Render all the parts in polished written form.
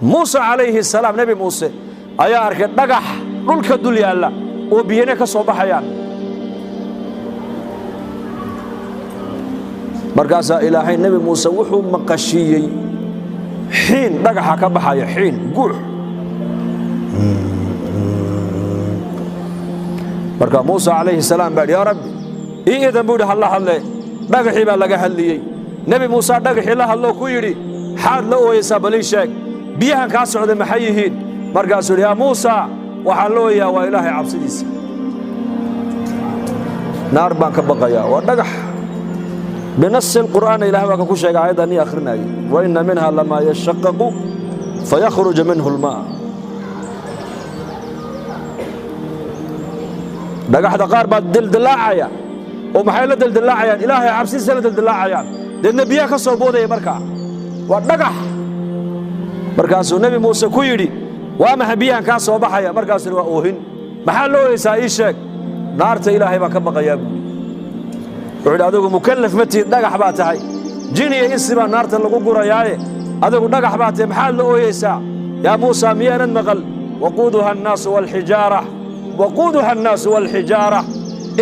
موسى عليه السلام نبي موسى ayaa arkay dhagax dhulka dul yaala oo biyana ka soo baxayaan markaas ilaahay nabi Muuse wuxuu maqashiyay xiin dhagaxa ka baxaya xiin guux marka Muuse عليه السلام baa ya rabbi iidan buu Allah hadlay dhagaxii baa laga hadliyay nabi Muuse dhagaxii la hadlo ku yiri xaad la ooyaysa balii sheeg biyahan ka socda maxay yihiin markaas uu ya Muuse waxa loo yaa waa ilaahay cabsidiisa naar baan ka baqaya waa dhagax بنص القرآن إلهي وكا كوشيغا أيضا ني أخرناي وإن منها لما يشقق فيخرج منه الماء دغح دقار با دلدلاعيا ومحيل دلدلاعيا إلهي عبسي سنة دلدلاعيا لأن نبيا كسو بوداي مركا ودغح مركاسو نبي موسى كويري وما هبيان كاسو بخايا مركاسو وا اوهين maxaa loo yeesaa ii sheeg naarta ilaahay baa ka baqayaa wuxuu adigu mukallaf mati dhagax baa tahay jini isba naarta lagu gurayaaye adigu dhagax baa tahay maxaa loo yeesaa ya Muuse miyaanan maqal waquduha an-nas wal hijara waquduha an-nas wal hijara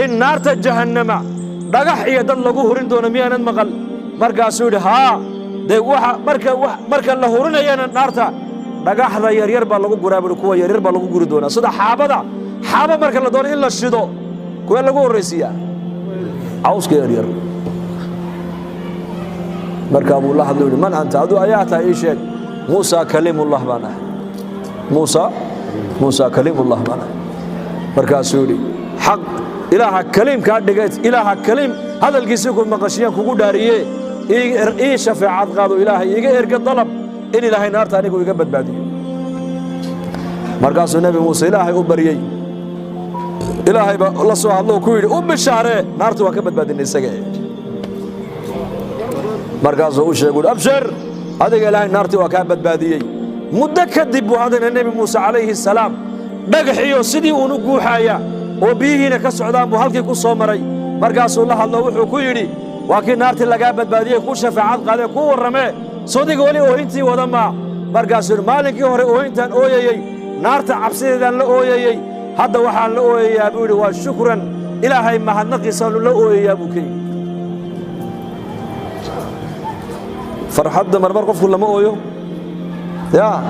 in naarta jahannama dhagax iyo dad lagu hurin doono miyaanan maqal markaasuu yiri ha de waxa marka la hurinayana naarta dhagaxda yar yar baa lagu guraa kuwa yar yar baa lagu guri doona sida xaaba marka la doono in la shido kuwa lagu horeysiya awska yar yar marka Abu Allah hadluu man anta adu ayata ay sheeg Musa kalimullah bana Musa kalimullah bana markaasuu yiri xaq ilaaha kalim ka dhigay ilaaha kalim hadalkiisa ku maqashiyan kugu dhaariye ii shafaacad qaado ilaahay iga erga dalab in ilaahay naarta anigu iga badbaadiyo markaasuu nabi Muuse ilaahay u bariyay ilaahay ba la soo hadlo ku yiri u bishaare naarta waa ka badbaadinay isaga markaasuu u sheegay abshir adiga ilaahay naarta waa ka badbaadiyay muddo kadib hadana nabi Muuse alayhi salaam dhagaxiyo sidii uu u guuxaya oo biyihiina ka socdaan buu halkii ku soo maray markaasuu la hadlo wuxuu ku yiri waa kii naarta laga badbaadiyay ku shafaacad qaaday ku warramay صديق ولي أوهنتي وضما مركز مالك يهري أوهنتان أويي نارتا عبسيدان لأويي هذا وحان لأويي يا أبولي وشكرا إلى هاي ما هنقصان لأويي يا أبوكي فرحد مرمر قفل لما أويو يا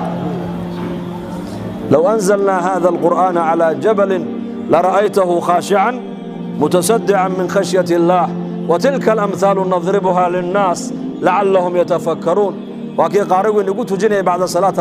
لو أنزلنا هذا القرآن على جبل لرأيته خاشعا متصدعا من خشية الله وتلك الأمثال نضربها للناس لعلهم يتفكرون وكي قارئوا نقول تجيني بعد صلاة